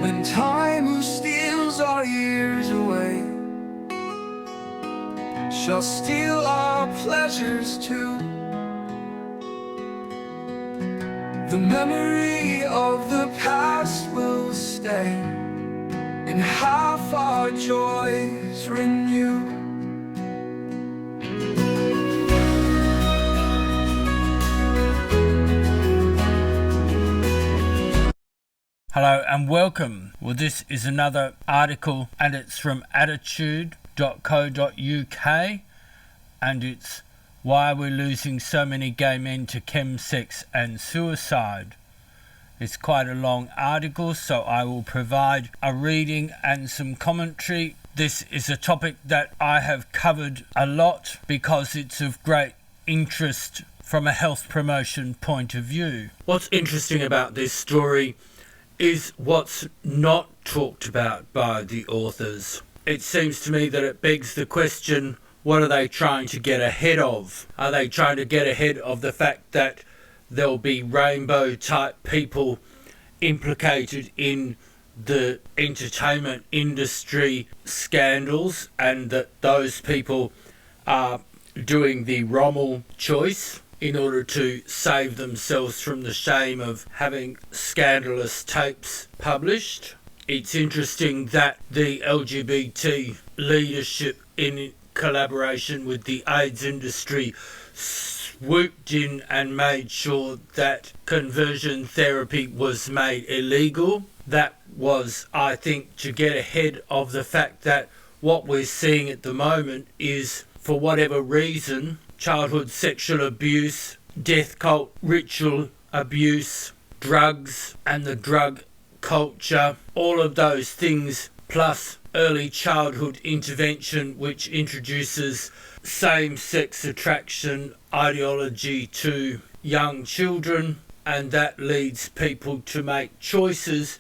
When time steals our years away, shall steal our pleasures too. The memory of the past will stay, and half our joys renew. Hello and welcome. Well, this is another article and it's from attitude.co.uk and it's Why We're Losing So Many Gay Men to Chemsex and Suicide. It's quite a long article, so I will provide a reading and some commentary. This is a topic that I have covered a lot because it's of great interest from a health promotion point of view. What's interesting about this story is what's not talked about by the authors. It seems to me that it begs the question, what are they trying to get ahead of? Are they trying to get ahead of the fact that there'll be rainbow type people implicated in the entertainment industry scandals and that those people are doing the Rommel choice in order to save themselves from the shame of having scandalous tapes published? It's interesting that the LGBT leadership, in collaboration with the AIDS industry, swooped in and made sure that conversion therapy was made illegal. That was, I think, to get ahead of the fact that what we're seeing at the moment is, for whatever reason, childhood sexual abuse, death cult ritual abuse, drugs and the drug culture, all of those things, plus early childhood intervention which introduces same-sex attraction ideology to young children, and that leads people to make choices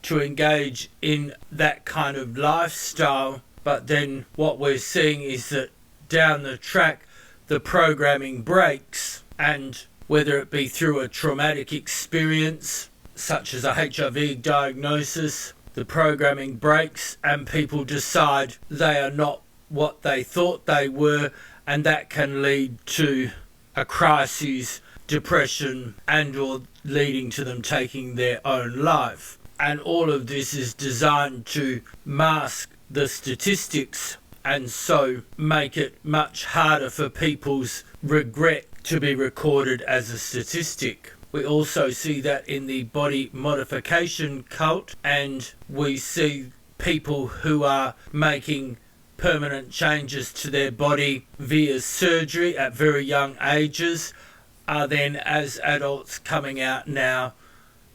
to engage in that kind of lifestyle. But then what we're seeing is that down the track the programming breaks, and whether it be through a traumatic experience such as a HIV diagnosis, the programming breaks and people decide they are not what they thought they were, and that can lead to a crisis, depression, and or leading to them taking their own life. And all of this is designed to mask the statistics and so make it much harder for people's regret to be recorded as a statistic. We also see that in the body modification cult, and we see people who are making permanent changes to their body via surgery at very young ages are then as adults coming out now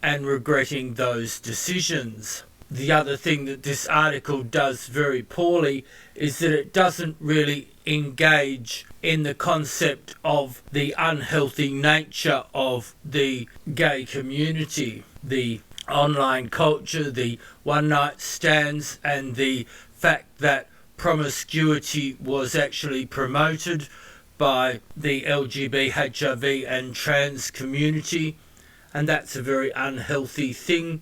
and regretting those decisions. The other thing that this article does very poorly is that it doesn't really engage in the concept of the unhealthy nature of the gay community, the online culture, the one-night stands, and the fact that promiscuity was actually promoted by the LGBT, HIV and trans community, and that's a very unhealthy thing.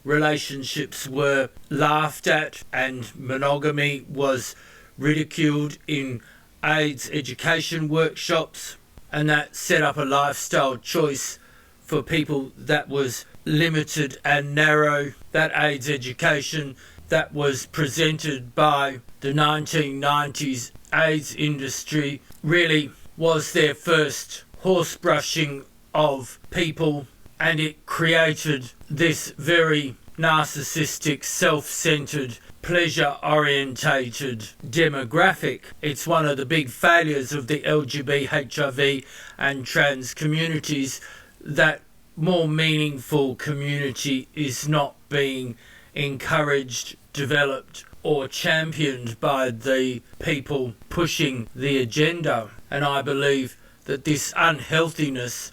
Relationships were laughed at and monogamy was ridiculed in AIDS education workshops, and that set up a lifestyle choice for people that was limited and narrow. That AIDS education that was presented by the 1990s AIDS industry really was their first horse brushing of people, and it created this very narcissistic, self-centered, pleasure-orientated demographic. It's one of the big failures of the LGBT, HIV and trans communities that more meaningful community is not being encouraged, developed or championed by the people pushing the agenda. And I believe that this unhealthiness,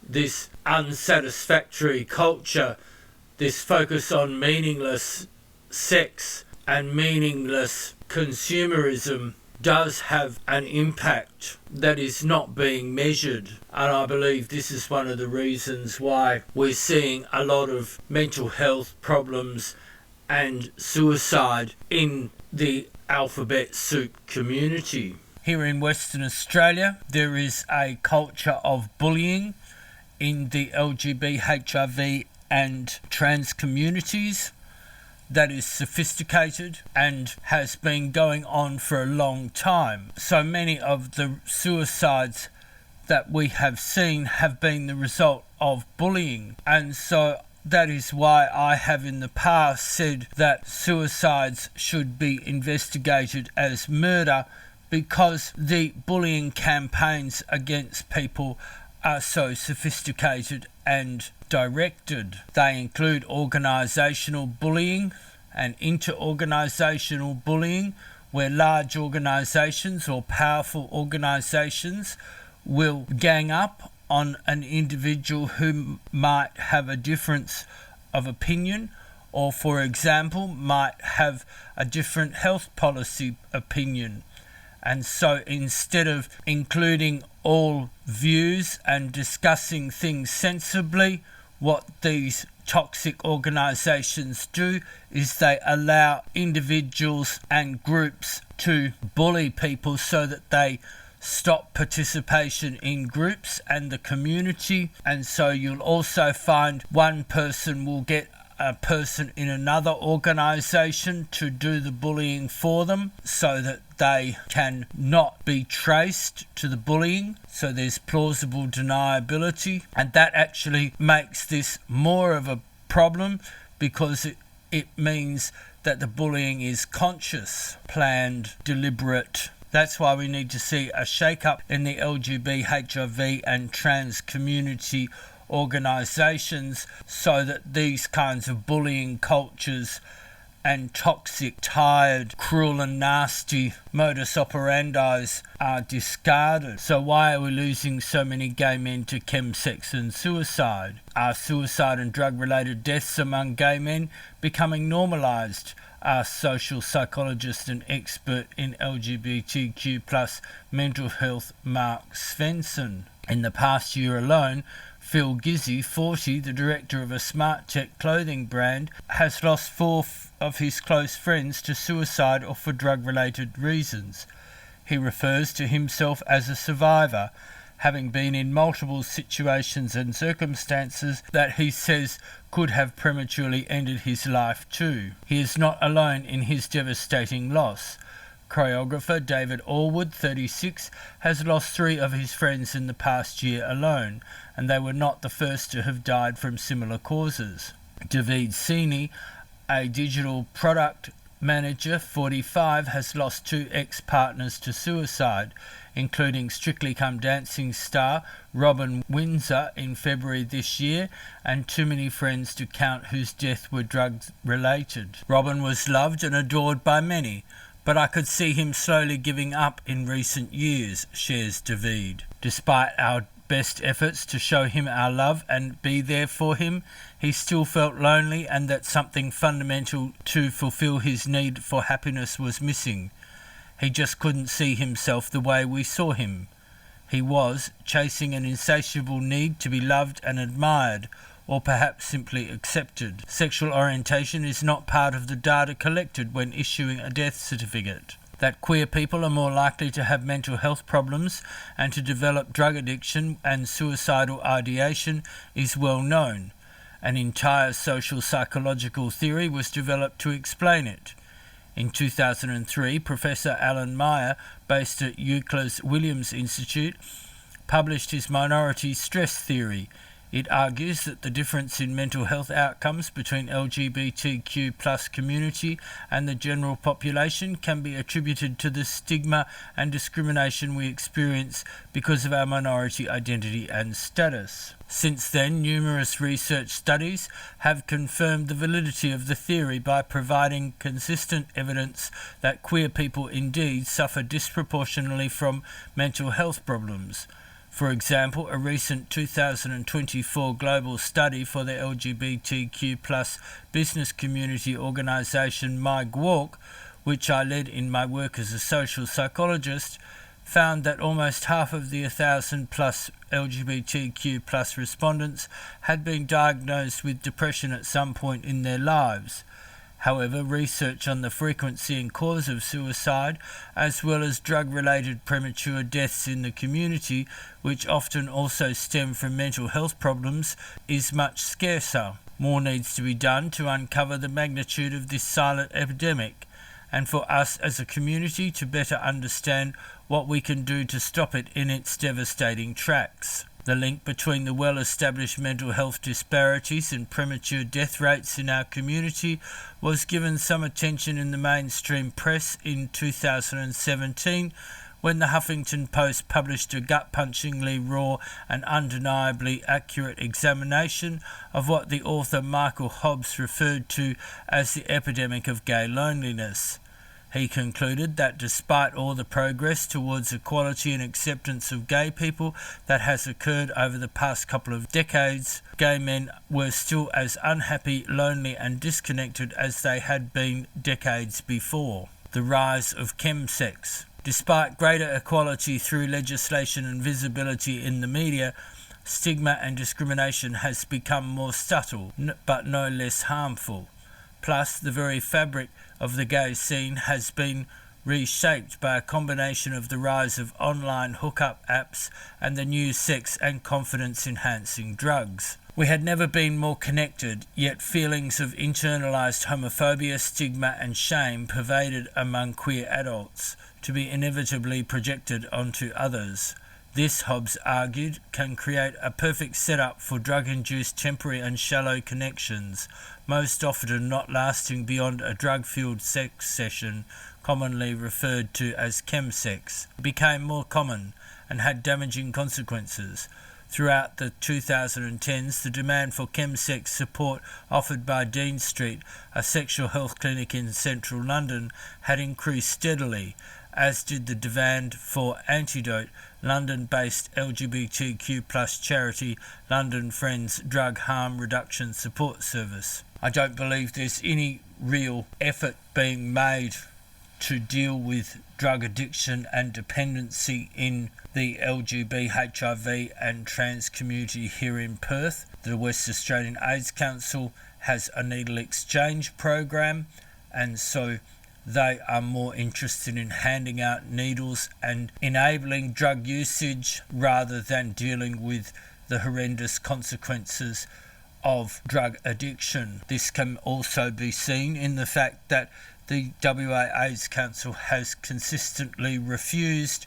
this unsatisfactory culture, this focus on meaningless sex and meaningless consumerism does have an impact that is not being measured. And I believe this is one of the reasons why we're seeing a lot of mental health problems and suicide in the alphabet soup community. Here in Western Australia, there is a culture of bullying in the LGBT, HIV and trans communities that is sophisticated and has been going on for a long time. So many of the suicides that we have seen have been the result of bullying, and so that is why I have in the past said that suicides should be investigated as murder, because the bullying campaigns against people are so sophisticated and directed. They include organisational bullying and inter-organisational bullying, where large organisations or powerful organisations will gang up on an individual who might have a difference of opinion, or for example might have a different health policy opinion. And so instead of including all views and discussing things sensibly, what these toxic organisations do is they allow individuals and groups to bully people so that they stop participation in groups and the community. And so you'll also find one person will get a person in another organisation to do the bullying for them so that they can not be traced to the bullying, so there's plausible deniability, and that actually makes this more of a problem because it means that the bullying is conscious, planned, deliberate. That's why we need to see a shake-up in the LGBT, HIV and trans community organisations so that these kinds of bullying cultures and toxic, tired, cruel and nasty modus operandi are discarded. So why are we losing so many gay men to chemsex and suicide? Are suicide and drug-related deaths among gay men becoming normalised? Asked social psychologist and expert in LGBTQ+ mental health Mark Svensson. In the past year alone, Phil Gizzi, 40, the director of a smart tech clothing brand, has lost 4 of his close friends to suicide or for drug-related reasons. He refers to himself as a survivor, having been in multiple situations and circumstances that he says could have prematurely ended his life too. He is not alone in his devastating loss. Choreographer David Allwood, 36, has lost 3 of his friends in the past year alone, and they were not the first to have died from similar causes. David Sini, a digital product manager, 45, has lost 2 ex-partners to suicide, including Strictly Come Dancing star Robin Windsor in February this year, and too many friends to count whose death were drug-related. Robin was loved and adored by many, but I could see him slowly giving up in recent years, shares David. Despite our best efforts to show him our love and be there for him, he still felt lonely and that something fundamental to fulfill his need for happiness was missing. He just couldn't see himself the way we saw him. He was chasing an insatiable need to be loved and admired, or perhaps simply accepted. Sexual orientation is not part of the data collected when issuing a death certificate. That queer people are more likely to have mental health problems and to develop drug addiction and suicidal ideation is well known. An entire social psychological theory was developed to explain it. In 2003, Professor Alan Meyer, based at UCLA's Williams Institute, published his minority stress theory. It argues that the difference in mental health outcomes between LGBTQ+ community and the general population can be attributed to the stigma and discrimination we experience because of our minority identity and status. Since then, numerous research studies have confirmed the validity of the theory by providing consistent evidence that queer people indeed suffer disproportionately from mental health problems. For example, a recent 2024 global study for the LGBTQ+ business community organisation MyGWalk, which I led in my work as a social psychologist, found that almost half of the 1,000+ LGBTQ+ respondents had been diagnosed with depression at some point in their lives. However, research on the frequency and cause of suicide, as well as drug-related premature deaths in the community, which often also stem from mental health problems, is much scarcer. More needs to be done to uncover the magnitude of this silent epidemic, and for us as a community to better understand what we can do to stop it in its devastating tracks. The link between the well-established mental health disparities and premature death rates in our community was given some attention in the mainstream press in 2017 when the Huffington Post published a gut-punchingly raw and undeniably accurate examination of what the author Michael Hobbs referred to as the epidemic of gay loneliness. He concluded that despite all the progress towards equality and acceptance of gay people that has occurred over the past couple of decades, gay men were still as unhappy, lonely and disconnected as they had been decades before. The rise of Chemsex. Despite greater equality through legislation and visibility in the media, stigma and discrimination has become more subtle, but no less harmful. Plus, the very fabric of the gay scene has been reshaped by a combination of the rise of online hookup apps and the new sex and confidence-enhancing drugs. We had never been more connected, yet feelings of internalized homophobia, stigma and shame pervaded among queer adults, to be inevitably projected onto others. This, Hobbs argued, can create a perfect setup for drug-induced temporary and shallow connections, most often not lasting beyond a drug-fueled sex session, commonly referred to as chemsex, became more common and had damaging consequences. Throughout the 2010s, the demand for chemsex support offered by Dean Street, a sexual health clinic in central London, had increased steadily, as did the demand for Antidote, London-based LGBTQ+ charity London Friends Drug Harm Reduction Support Service. I don't believe there's any real effort being made to deal with drug addiction and dependency in the LGBT, HIV and trans community here in Perth. The West Australian AIDS Council has a needle exchange program, and so they are more interested in handing out needles and enabling drug usage rather than dealing with the horrendous consequences of drug addiction. This can also be seen in the fact that the WA AIDS Council has consistently refused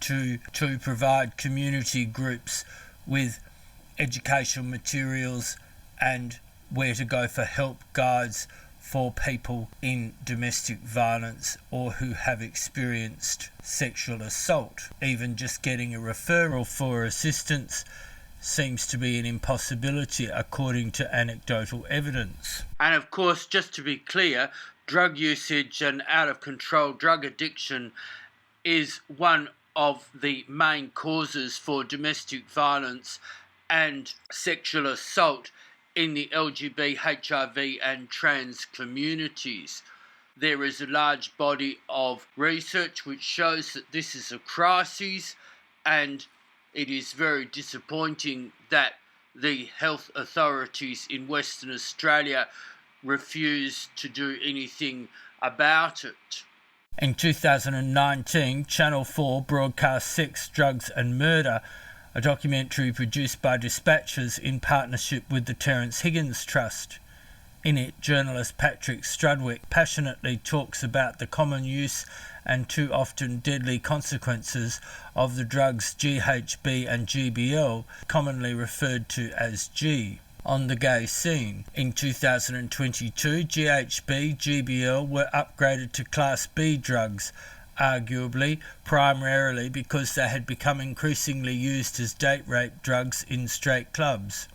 to provide community groups with educational materials and where to go for help guides for people in domestic violence or who have experienced sexual assault. Even just getting a referral for assistance seems to be an impossibility according to anecdotal evidence. And of course, just to be clear, drug usage and out-of-control drug addiction is one of the main causes for domestic violence and sexual assault in the LGBT, HIV and trans communities. There is a large body of research which shows that this is a crisis, and it is very disappointing that the health authorities in Western Australia refuse to do anything about it. In 2019, Channel 4 broadcast Sex, Drugs and Murder, a documentary produced by Dispatches in partnership with the Terence Higgins Trust. In it, journalist Patrick Strudwick passionately talks about the common use and too often deadly consequences of the drugs GHB and GBL, commonly referred to as G, on the gay scene. In 2022, GHB, GBL were upgraded to Class B drugs, arguably primarily because they had become increasingly used as date rape drugs in straight clubs.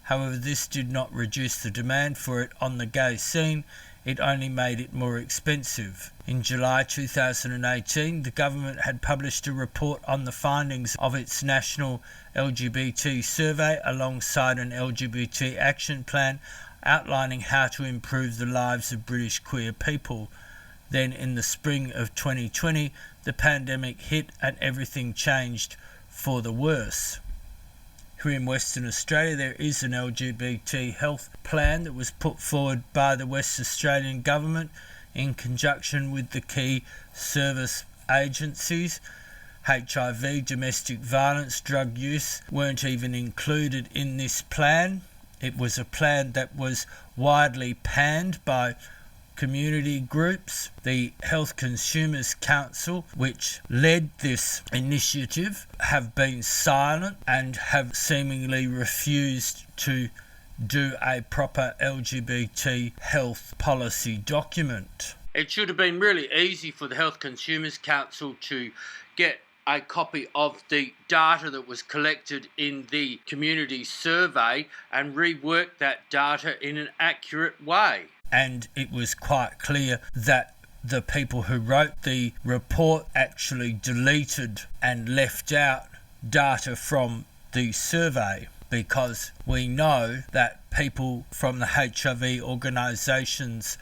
However, this did not reduce the demand for it on the gay scene, it only made it more expensive. In July 2018, the government had published a report on the findings of its national LGBT survey alongside an LGBT action plan outlining how to improve the lives of British queer people. Then in the spring of 2020, the pandemic hit and everything changed for the worse. Here in Western Australia, there is an LGBT health plan that was put forward by the West Australian Government in conjunction with the key service agencies. HIV, domestic violence, drug use weren't even included in this plan. It was a plan that was widely panned by community groups. The Health Consumers Council, which led this initiative, have been silent and have seemingly refused to do a proper LGBT health policy document. It should have been really easy for the Health Consumers Council to get a copy of the data that was collected in the community survey and rework that data in an accurate way. And it was quite clear that the people who wrote the report actually deleted and left out data from the survey, because we know that people from the HIV organisations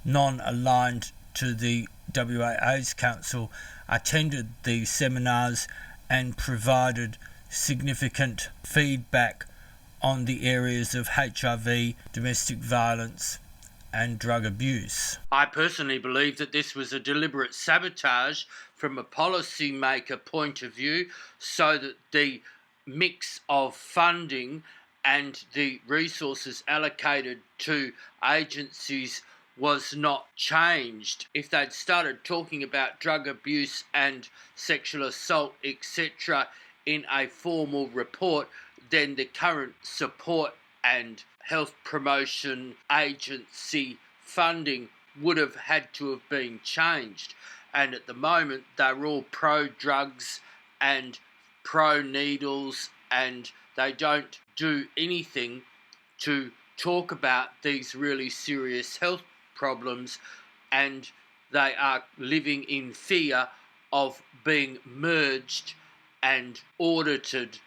non-aligned to the WA's Council attended these seminars and provided significant feedback on the areas of HIV, domestic violence and drug abuse. I personally believe that this was a deliberate sabotage from a policymaker point of view, so that the mix of funding and the resources allocated to agencies was not changed. If they'd started talking about drug abuse and sexual assault, etc., in a formal report, then the current support and health promotion agency funding would have had to have been changed. And at the moment, they're all pro-drugs and pro-needles, and they don't do anything to talk about these really serious health problems, and they are living in fear of being merged and audited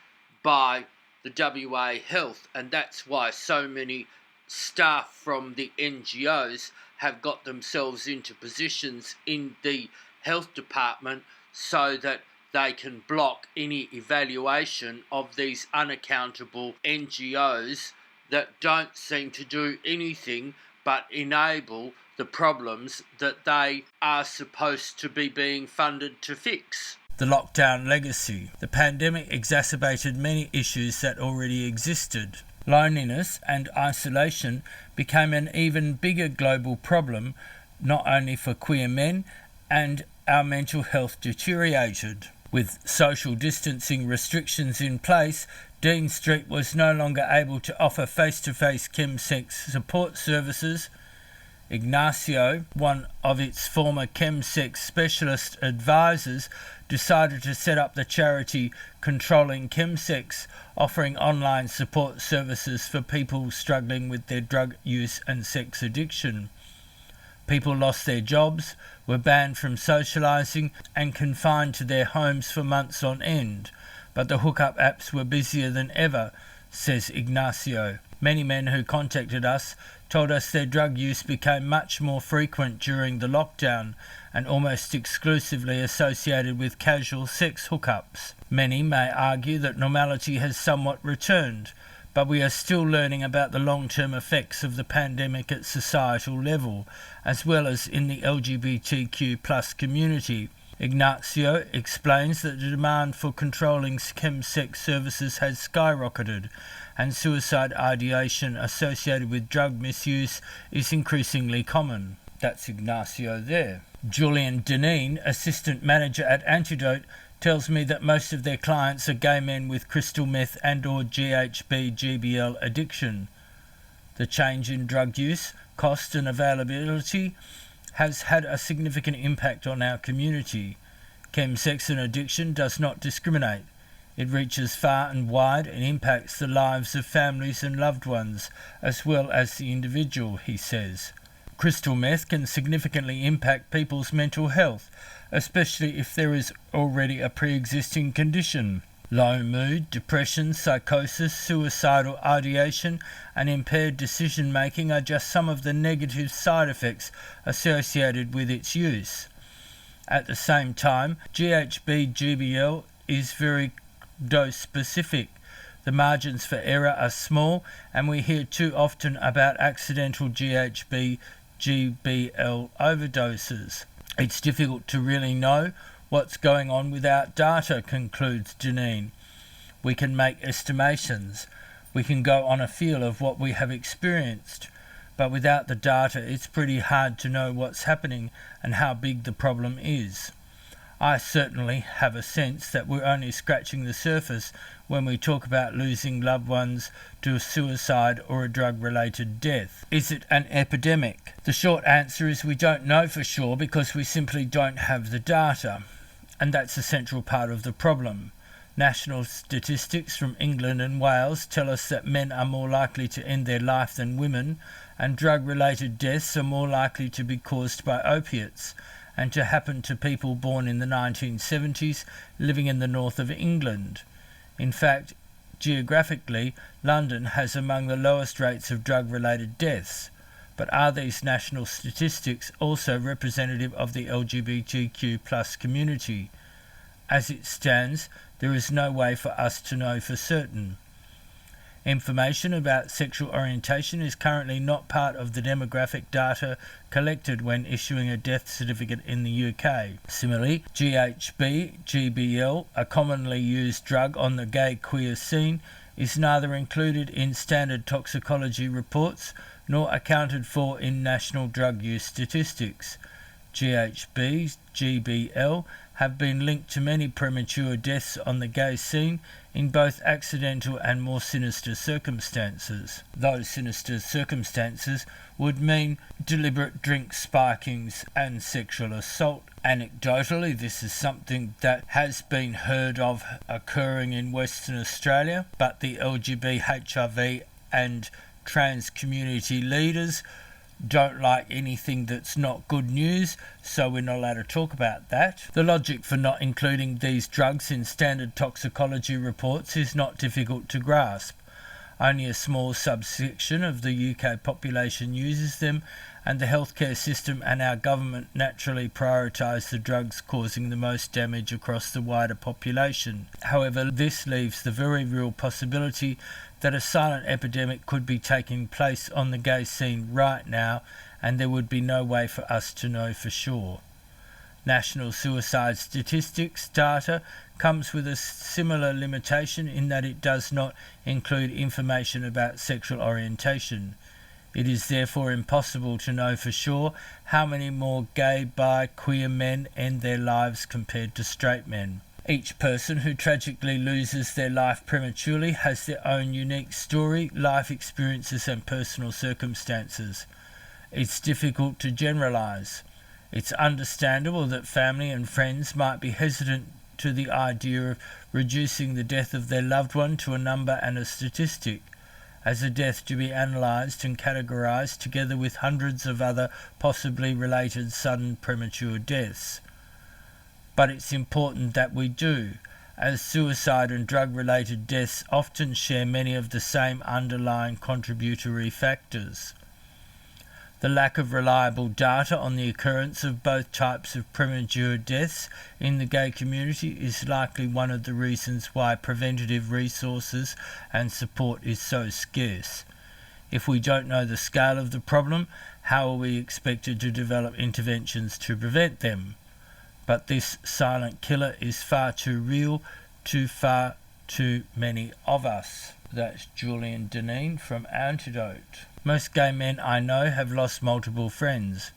by the WA Health. And that's why so many staff from the NGOs have got themselves into positions in the health department so that they can block any evaluation of these unaccountable NGOs that don't seem to do anything but enable the problems that they are supposed to be being funded to fix. The lockdown legacy. The pandemic exacerbated many issues that already existed. Loneliness and isolation became an even bigger global problem, not only for queer men, and our mental health deteriorated. With social distancing restrictions in place, Dean Street was no longer able to offer face-to-face Chemsex support services. Ignacio, one of its former Chemsex specialist advisors, decided to set up the charity Controlling Chemsex, offering online support services for people struggling with their drug use and sex addiction. People lost their jobs, were banned from socialising and confined to their homes for months on end, but the hookup apps were busier than ever, says Ignacio. Many men who contacted us told us their drug use became much more frequent during the lockdown and almost exclusively associated with casual sex hookups. Many may argue that normality has somewhat returned, but we are still learning about the long-term effects of the pandemic at societal level, as well as in the LGBTQ+ community. Ignacio explains that the demand for controlling chemsex services has skyrocketed, and suicide ideation associated with drug misuse is increasingly common. That's Ignacio there. Julian Deneen, assistant manager at Antidote, tells me that most of their clients are gay men with crystal meth and or GHB/GBL addiction. The change in drug use, cost and availability has had a significant impact on our community. Chemsex and addiction does not discriminate. It reaches far and wide and impacts the lives of families and loved ones, as well as the individual, he says. Crystal meth can significantly impact people's mental health, especially if there is already a pre-existing condition. Low mood, depression, psychosis, suicidal ideation, and impaired decision-making are just some of the negative side effects associated with its use. At the same time, GHB-GBL is very dose-specific. The margins for error are small, and we hear too often about accidental GHB, GBL overdoses. It's difficult to really know what's going on without data, concludes Janine. We can make estimations. We can go on a feel of what we have experienced. But without the data, it's pretty hard to know what's happening and how big the problem is. I certainly have a sense that we're only scratching the surface when we talk about losing loved ones to a suicide or a drug-related death. Is it an epidemic? The short answer is we don't know for sure because we simply don't have the data. And that's a central part of the problem. National statistics from England and Wales tell us that men are more likely to end their life than women, and drug-related deaths are more likely to be caused by opiates and to happen to people born in the 1970s living in the north of England. In fact, geographically, London has among the lowest rates of drug-related deaths. But are these national statistics also representative of the LGBTQ+ community? As it stands, there is no way for us to know for certain. Information about sexual orientation is currently not part of the demographic data collected when issuing a death certificate in the UK. Similarly, GHB, GBL, a commonly used drug on the gay queer scene, is neither included in standard toxicology reports nor accounted for in national drug use statistics. GHB, GBL have been linked to many premature deaths on the gay scene in both accidental and more sinister circumstances. Those sinister circumstances would mean deliberate drink spikings and sexual assault. Anecdotally, this is something that has been heard of occurring in Western Australia, but the LGBT, HIV and trans community leaders don't like anything that's not good news, so we're not allowed to talk about that. The logic for not including these drugs in standard toxicology reports is not difficult to grasp. Only a small subsection of the UK population uses them, and the healthcare system and our government naturally prioritise the drugs causing the most damage across the wider population. However, this leaves the very real possibility that a silent epidemic could be taking place on the gay scene right now, and there would be no way for us to know for sure. National suicide statistics data comes with a similar limitation in that it does not include information about sexual orientation. It is therefore impossible to know for sure how many more gay, bi, queer men end their lives compared to straight men. Each person who tragically loses their life prematurely has their own unique story, life experiences and personal circumstances. It's difficult to generalise. It's understandable that family and friends might be hesitant to the idea of reducing the death of their loved one to a number and a statistic, as a death to be analysed and categorised together with hundreds of other possibly related sudden premature deaths. But it's important that we do, as suicide and drug-related deaths often share many of the same underlying contributory factors. The lack of reliable data on the occurrence of both types of premature deaths in the gay community is likely one of the reasons why preventative resources and support is so scarce. If we don't know the scale of the problem, how are we expected to develop interventions to prevent them? But this silent killer is far too real to far too many of us. That's Julian Deneen from Antidote. Most gay men I know have lost multiple friends.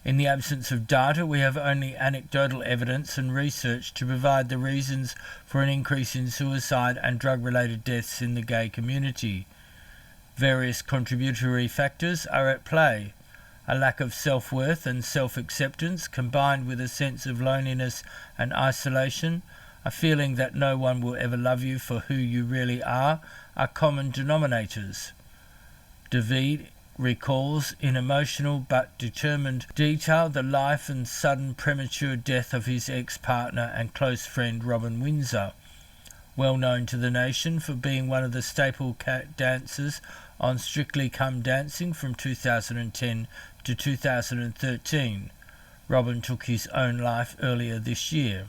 In the absence of data, we have only anecdotal evidence and research to provide the reasons for an increase in suicide and drug-related deaths in the gay community. Various contributory factors are at play. A lack of self-worth and self-acceptance combined with a sense of loneliness and isolation, a feeling that no one will ever love you for who you really are common denominators. David recalls in emotional but determined detail the life and sudden premature death of his ex-partner and close friend Robin Windsor, well known to the nation for being one of the staple dancers on Strictly Come Dancing from 2010 to 2013. Robin took his own life earlier this year.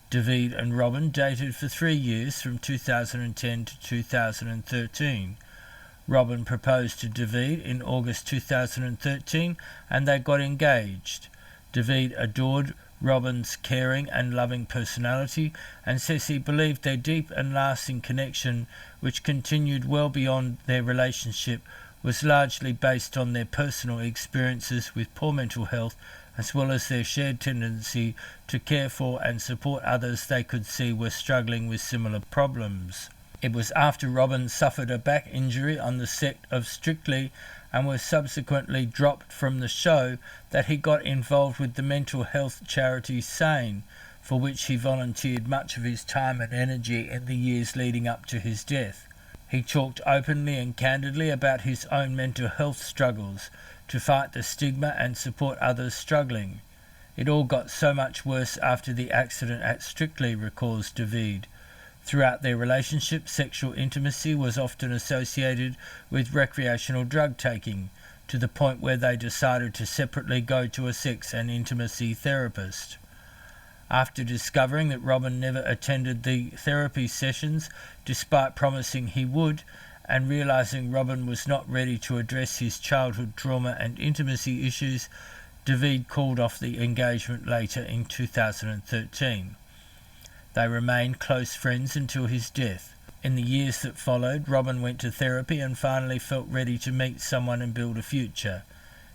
David and Robin dated for 3 years from 2010 to 2013. Robin proposed to David in August 2013 and they got engaged. David adored Robin's caring and loving personality and says he believed their deep and lasting connection, which continued well beyond their relationship, was largely based on their personal experiences with poor mental health, as well as their shared tendency to care for and support others they could see were struggling with similar problems. It was after Robin suffered a back injury on the set of Strictly and was subsequently dropped from the show that he got involved with the mental health charity SANE, for which he volunteered much of his time and energy in the years leading up to his death. He talked openly and candidly about his own mental health struggles, to fight the stigma and support others struggling. It all got so much worse after the accident at Strictly, recalls David. Throughout their relationship, sexual intimacy was often associated with recreational drug taking, to the point where they decided to separately go to a sex and intimacy therapist. After discovering that Robin never attended the therapy sessions, despite promising he would, and realizing Robin was not ready to address his childhood trauma and intimacy issues, David called off the engagement later in 2013. They remained close friends until his death. In the years that followed, Robin went to therapy and finally felt ready to meet someone and build a future.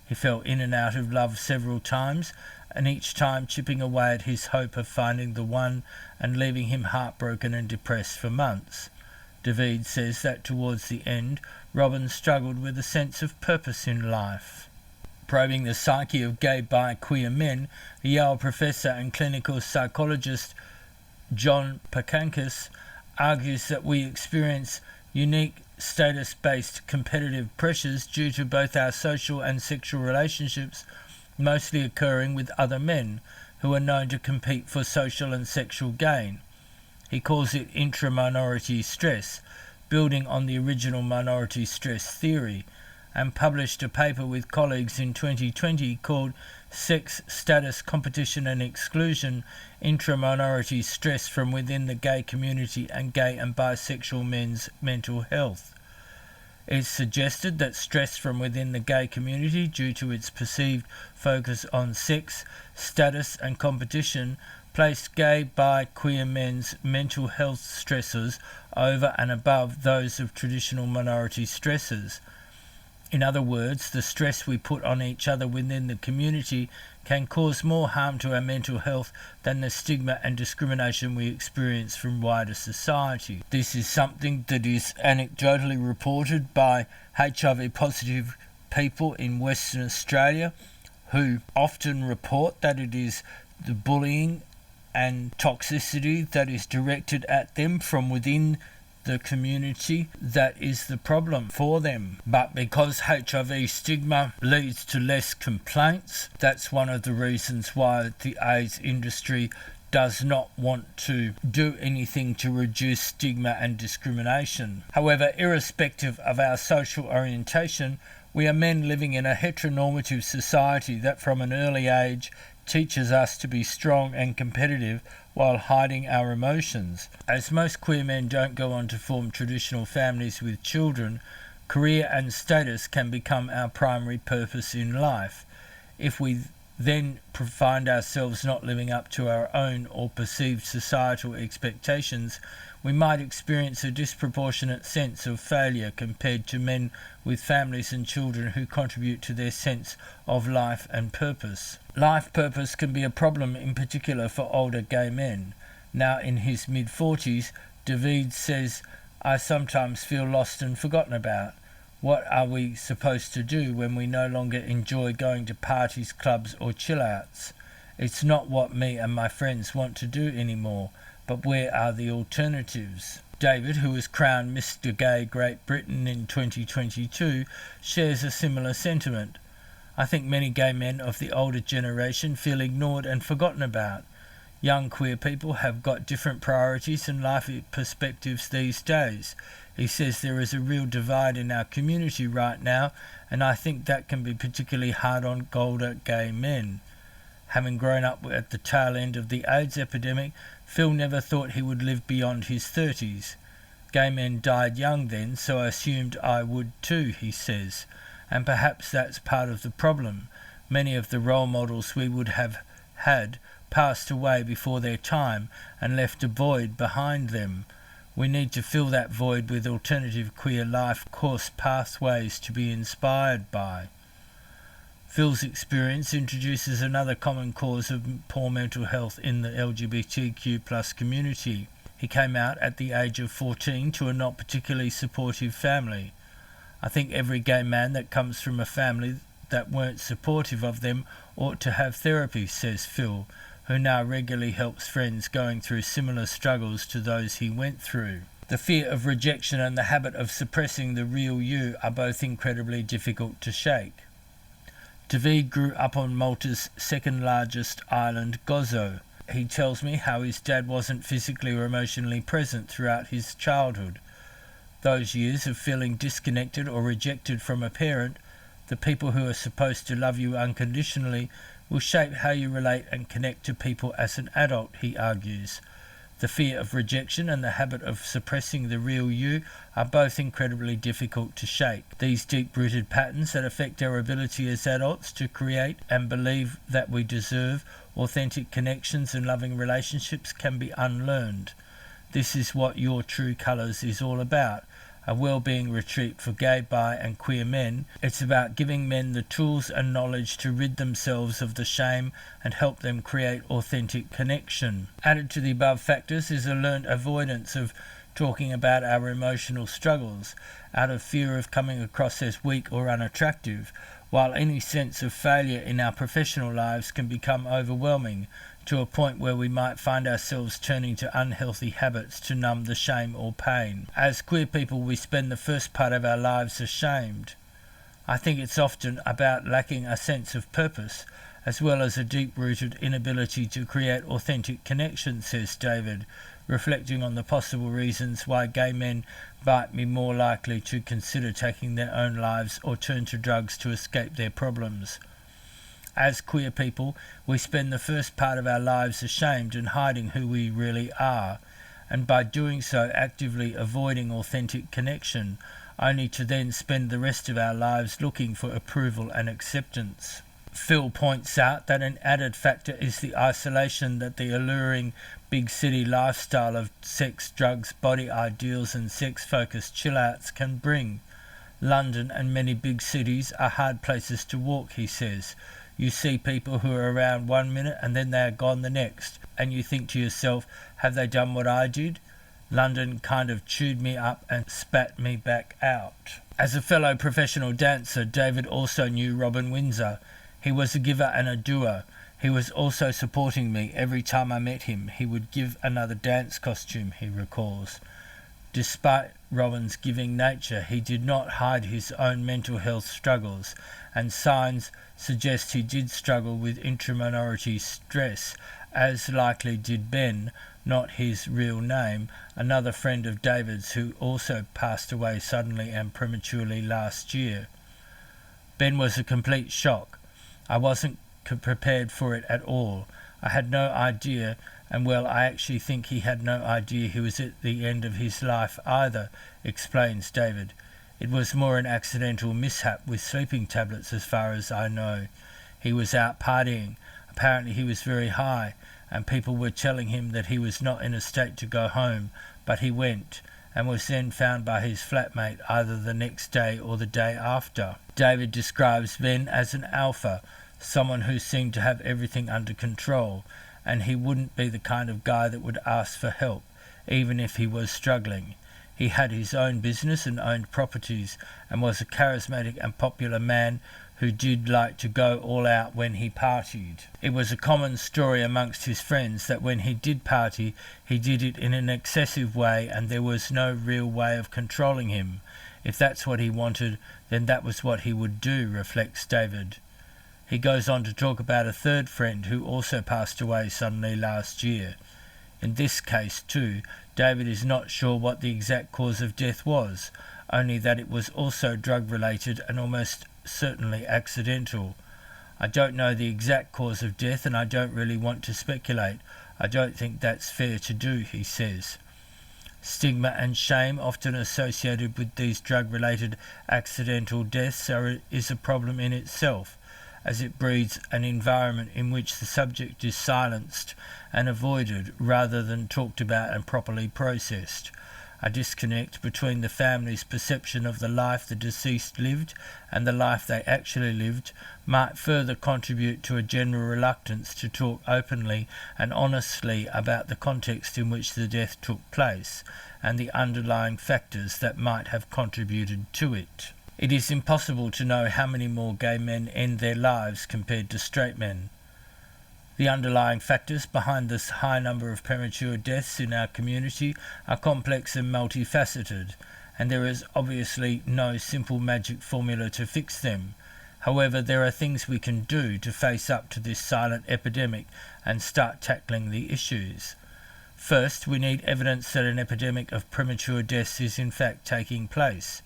He fell in and out of love several times, and each time chipping away at his hope of finding the one and leaving him heartbroken and depressed for months. David says that towards the end, Robin struggled with a sense of purpose in life. Probing the psyche of gay, bi, queer men, Yale professor and clinical psychologist John Pakankis argues that we experience unique status-based competitive pressures due to both our social and sexual relationships mostly occurring with other men who are known to compete for social and sexual gain. He calls it intra-minority stress, building on the original minority stress theory, and published a paper with colleagues in 2020 called Sex, Status, Competition and Exclusion, Intra-Minority Stress from Within the Gay Community and Gay and Bisexual Men's Mental Health. It suggested that stress from within the gay community, due to its perceived focus on sex, status and competition, placed gay, bi, queer men's mental health stresses over and above those of traditional minority stresses. In other words, the stress we put on each other within the community can cause more harm to our mental health than the stigma and discrimination we experience from wider society. This is something that is anecdotally reported by HIV positive people in Western Australia, who often report that it is the bullying and toxicity that is directed at them from within the community that is the problem for them. But because HIV stigma leads to less complaints, that's one of the reasons why the AIDS industry does not want to do anything to reduce stigma and discrimination. However, irrespective of our social orientation, we are men living in a heteronormative society that from an early age teaches us to be strong and competitive while hiding our emotions. As most queer men don't go on to form traditional families with children, career and status can become our primary purpose in life. If we then find ourselves not living up to our own or perceived societal expectations, we might experience a disproportionate sense of failure compared to men with families and children who contribute to their sense of life and purpose. Life purpose can be a problem in particular for older gay men. Now in his mid-40s, David says, "I sometimes feel lost and forgotten about. What are we supposed to do when we no longer enjoy going to parties, clubs or chill-outs? It's not what me and my friends want to do anymore, but where are the alternatives?" David, who was crowned Mr. Gay Great Britain in 2022, shares a similar sentiment. "I think many gay men of the older generation feel ignored and forgotten about. Young queer people have got different priorities and life perspectives these days." He says there is a real divide in our community right now, and I think that can be particularly hard on older gay men. Having grown up at the tail end of the AIDS epidemic, Phil never thought he would live beyond his 30s. Gay men died young then, so I assumed I would too, he says. And perhaps that's part of the problem. Many of the role models we would have had passed away before their time and left a void behind them. We need to fill that void with alternative queer life course pathways to be inspired by. Phil's experience introduces another common cause of poor mental health in the LGBTQ+ community. He came out at the age of 14 to a not particularly supportive family. I think every gay man that comes from a family that weren't supportive of them ought to have therapy, says Phil, who now regularly helps friends going through similar struggles to those he went through. The fear of rejection and the habit of suppressing the real you are both incredibly difficult to shake. David grew up on Malta's second largest island, Gozo. He tells me how his dad wasn't physically or emotionally present throughout his childhood. Those years of feeling disconnected or rejected from a parent, the people who are supposed to love you unconditionally, will shape how you relate and connect to people as an adult, he argues. The fear of rejection and the habit of suppressing the real you are both incredibly difficult to shake. These deep-rooted patterns that affect our ability as adults to create and believe that we deserve authentic connections and loving relationships can be unlearned. This is what Your True Colours is all about. A well-being retreat for gay, bi and queer men. It's about giving men the tools and knowledge to rid themselves of the shame and help them create authentic connection. Added to the above factors is a learned avoidance of talking about our emotional struggles out of fear of coming across as weak or unattractive, while any sense of failure in our professional lives can become overwhelming to a point where we might find ourselves turning to unhealthy habits to numb the shame or pain. As queer people, we spend the first part of our lives ashamed. I think it's often about lacking a sense of purpose, as well as a deep-rooted inability to create authentic connection, says David, reflecting on the possible reasons why gay men might be more likely to consider taking their own lives or turn to drugs to escape their problems. As queer people, we spend the first part of our lives ashamed and hiding who we really are, and by doing so actively avoiding authentic connection, only to then spend the rest of our lives looking for approval and acceptance. Phil points out that an added factor is the isolation that the alluring big city lifestyle of sex, drugs, body ideals and sex-focused chill-outs can bring. London and many big cities are hard places to walk, he says. You see people who are around 1 minute and then they are gone the next, and you think to yourself, have they done what I did? London kind of chewed me up and spat me back out. As a fellow professional dancer, David also knew Robin Windsor. He was a giver and a doer. He was also supporting me. Every time I met him, he would give another dance costume, he recalls. Despite Robin's giving nature, he did not hide his own mental health struggles, and signs suggest he did struggle with intraminority stress, as likely did Ben, not his real name, another friend of David's who also passed away suddenly and prematurely last year. Ben was a complete shock. I wasn't prepared for it at all. I had no idea, and well, I actually think he had no idea he was at the end of his life either, explains David. It was more an accidental mishap with sleeping tablets as far as I know. He was out partying. Apparently he was very high, and people were telling him that he was not in a state to go home, but he went, and was then found by his flatmate either the next day or the day after. David describes Ben as an alpha, someone who seemed to have everything under control, and he wouldn't be the kind of guy that would ask for help, even if he was struggling. He had his own business and owned properties, and was a charismatic and popular man who did like to go all out when he partied. It was a common story amongst his friends that when he did party, he did it in an excessive way, and there was no real way of controlling him. If that's what he wanted, then that was what he would do, reflects David. He goes on to talk about a third friend who also passed away suddenly last year. In this case, too, David is not sure what the exact cause of death was, only that it was also drug-related and almost certainly accidental. I don't know the exact cause of death and I don't really want to speculate. I don't think that's fair to do, he says. Stigma and shame often associated with these drug-related accidental deaths is a problem in itself, as it breeds an environment in which the subject is silenced and avoided rather than talked about and properly processed. A disconnect between the family's perception of the life the deceased lived and the life they actually lived might further contribute to a general reluctance to talk openly and honestly about the context in which the death took place and the underlying factors that might have contributed to it. It is impossible to know how many more gay men end their lives compared to straight men. The underlying factors behind this high number of premature deaths in our community are complex and multifaceted, and there is obviously no simple magic formula to fix them. However, there are things we can do to face up to this silent epidemic and start tackling the issues. First, we need evidence that an epidemic of premature deaths is in fact taking place.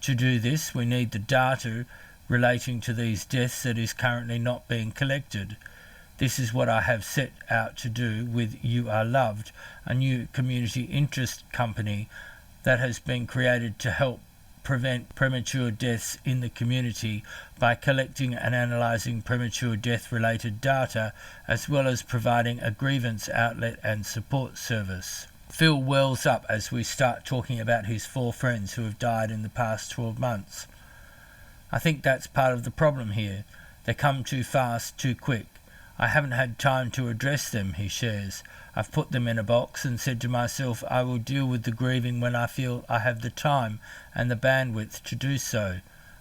To do this, we need the data relating to these deaths that is currently not being collected. This is what I have set out to do with You Are Loved, a new community interest company that has been created to help prevent premature deaths in the community by collecting and analysing premature death-related data, as well as providing a grievance outlet and support service. Phil wells up as we start talking about his 4 friends who have died in the past 12 months. I think that's part of the problem here. They come too fast, too quick. I haven't had time to address them, he shares. I've put them in a box and said to myself I will deal with the grieving when I feel I have the time and the bandwidth to do so.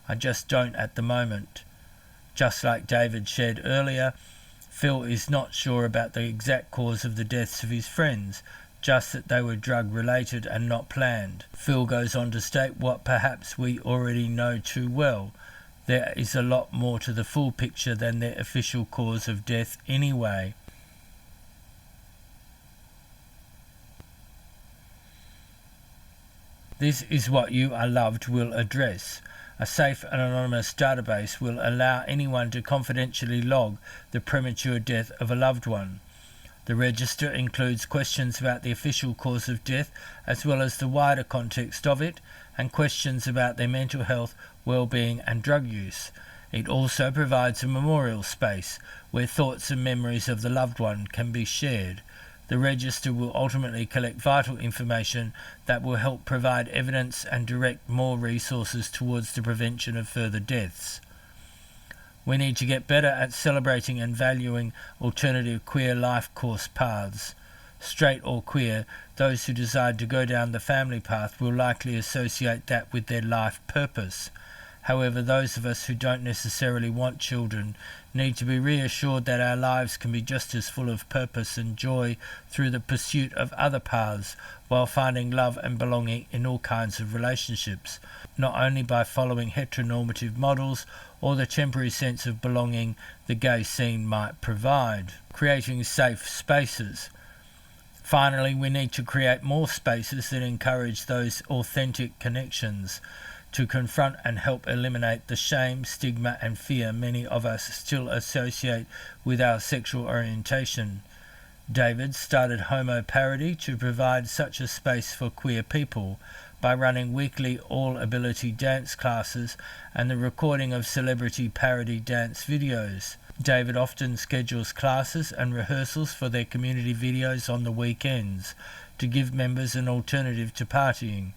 I just don't at the moment. Just like David shared earlier, Phil is not sure about the exact cause of the deaths of his friends, just that they were drug-related and not planned. Phil goes on to state what perhaps we already know too well. There is a lot more to the full picture than their official cause of death anyway. This is what You Are Loved will address. A safe and anonymous database will allow anyone to confidentially log the premature death of a loved one. The register includes questions about the official cause of death as well as the wider context of it, and questions about their mental health, well-being and drug use. It also provides a memorial space where thoughts and memories of the loved one can be shared. The register will ultimately collect vital information that will help provide evidence and direct more resources towards the prevention of further deaths. We need to get better at celebrating and valuing alternative queer life course paths. Straight or queer, those who decide to go down the family path will likely associate that with their life purpose. However, those of us who don't necessarily want children need to be reassured that our lives can be just as full of purpose and joy through the pursuit of other paths, while finding love and belonging in all kinds of relationships, not only by following heteronormative models or the temporary sense of belonging the gay scene might provide. Creating safe spaces. Finally, we need to create more spaces that encourage those authentic connections, to confront and help eliminate the shame, stigma and fear many of us still associate with our sexual orientation. David started Homo Parody to provide such a space for queer people by running weekly all-ability dance classes and the recording of celebrity parody dance videos. David often schedules classes and rehearsals for their community videos on the weekends to give members an alternative to partying.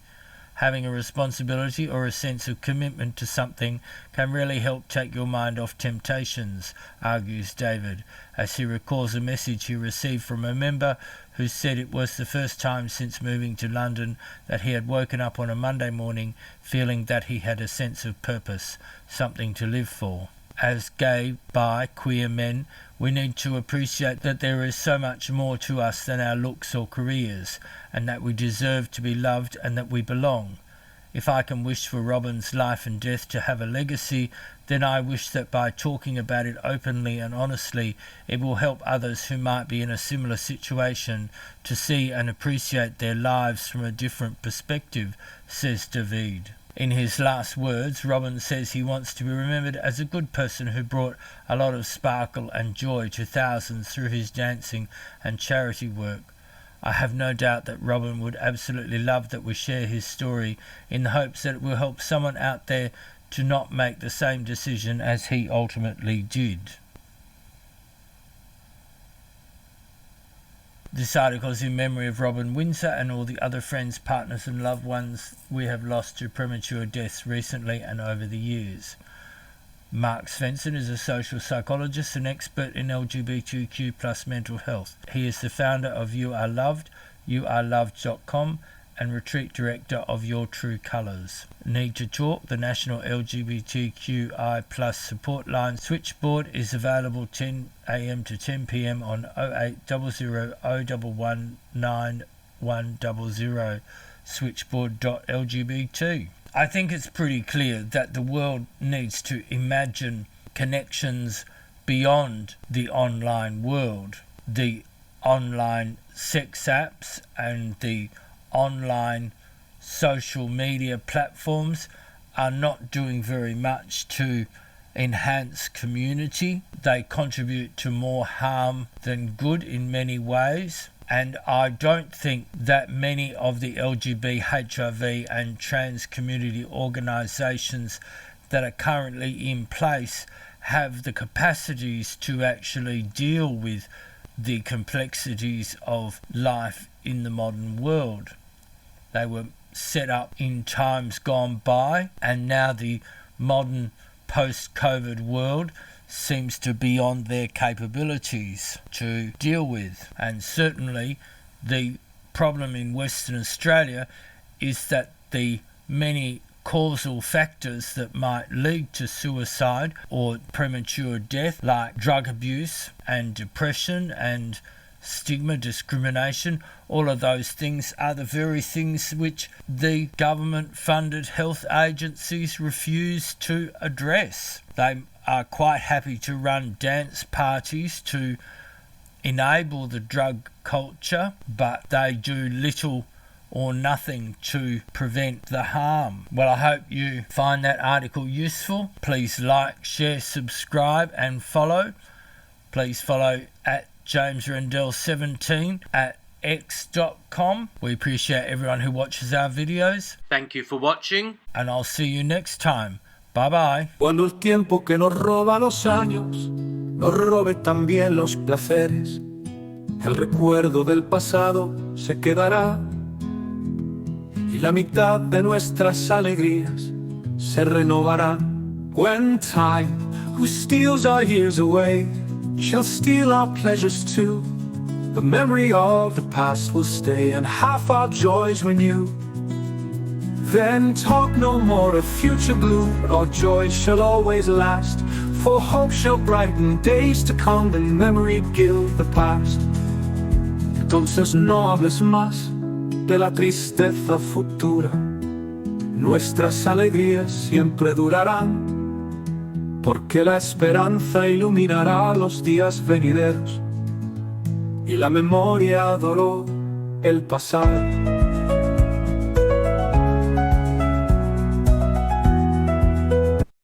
Having a responsibility or a sense of commitment to something can really help take your mind off temptations, argues David, as he recalls a message he received from a member who said it was the first time since moving to London that he had woken up on a Monday morning feeling that he had a sense of purpose, something to live for. As gay, bi, queer men, we need to appreciate that there is so much more to us than our looks or careers, and that we deserve to be loved and that we belong. If I can wish for Robin's life and death to have a legacy, then I wish that by talking about it openly and honestly, it will help others who might be in a similar situation to see and appreciate their lives from a different perspective, says David. In his last words, Robin says he wants to be remembered as a good person who brought a lot of sparkle and joy to thousands through his dancing and charity work. I have no doubt that Robin would absolutely love that we share his story in the hopes that it will help someone out there to not make the same decision as he ultimately did. This article is in memory of Robin Windsor and all the other friends, partners and loved ones we have lost to premature deaths recently and over the years. Mark Svensson is a social psychologist and expert in LGBTQ+ mental health. He is the founder of You Are Loved, youareloved.com, and retreat director of Your True Colours. Need to Talk, the national LGBTQI+ support line switchboard, is available 10 a.m. to 10 p.m. on 0800 011 9100 switchboard.lgbt. I think it's pretty clear that the world needs to imagine connections beyond the online world. The online sex apps and the online social media platforms are not doing very much to enhance community. They contribute to more harm than good in many ways. And I don't think that many of the LGBT, HIV and trans community organisations that are currently in place have the capacities to actually deal with the complexities of life in the modern world. They were set up in times gone by, and now the modern post-COVID world seems to be beyond their capabilities to deal with. And certainly the problem in Western Australia is that the many causal factors that might lead to suicide or premature death, like drug abuse and depression and stigma, discrimination, all of those things are the very things which the government-funded health agencies refuse to address. They are quite happy to run dance parties to enable the drug culture, but they do little or nothing to prevent the harm. Well, I hope you find that article useful. Please like, share, subscribe and follow. Please follow at JamesRendell17 at x.com. We appreciate everyone who watches our videos. Thank you for watching, and I'll see you next time. Bye bye. Cuando el tiempo que nos roba los años nos robe también los placeres, el recuerdo del pasado se quedará y la mitad de nuestras alegrías se renovarán. When time, who steals our years away, shall steal our pleasures too, the memory of the past will stay and half our joys renew. Then talk no more of future gloom, but our joy shall always last, for hope shall brighten days to come and memory gild the past. Entonces no hables más de la tristeza futura, nuestras alegrías siempre durarán, porque la esperanza iluminará los días venideros y la memoria adoró el pasado.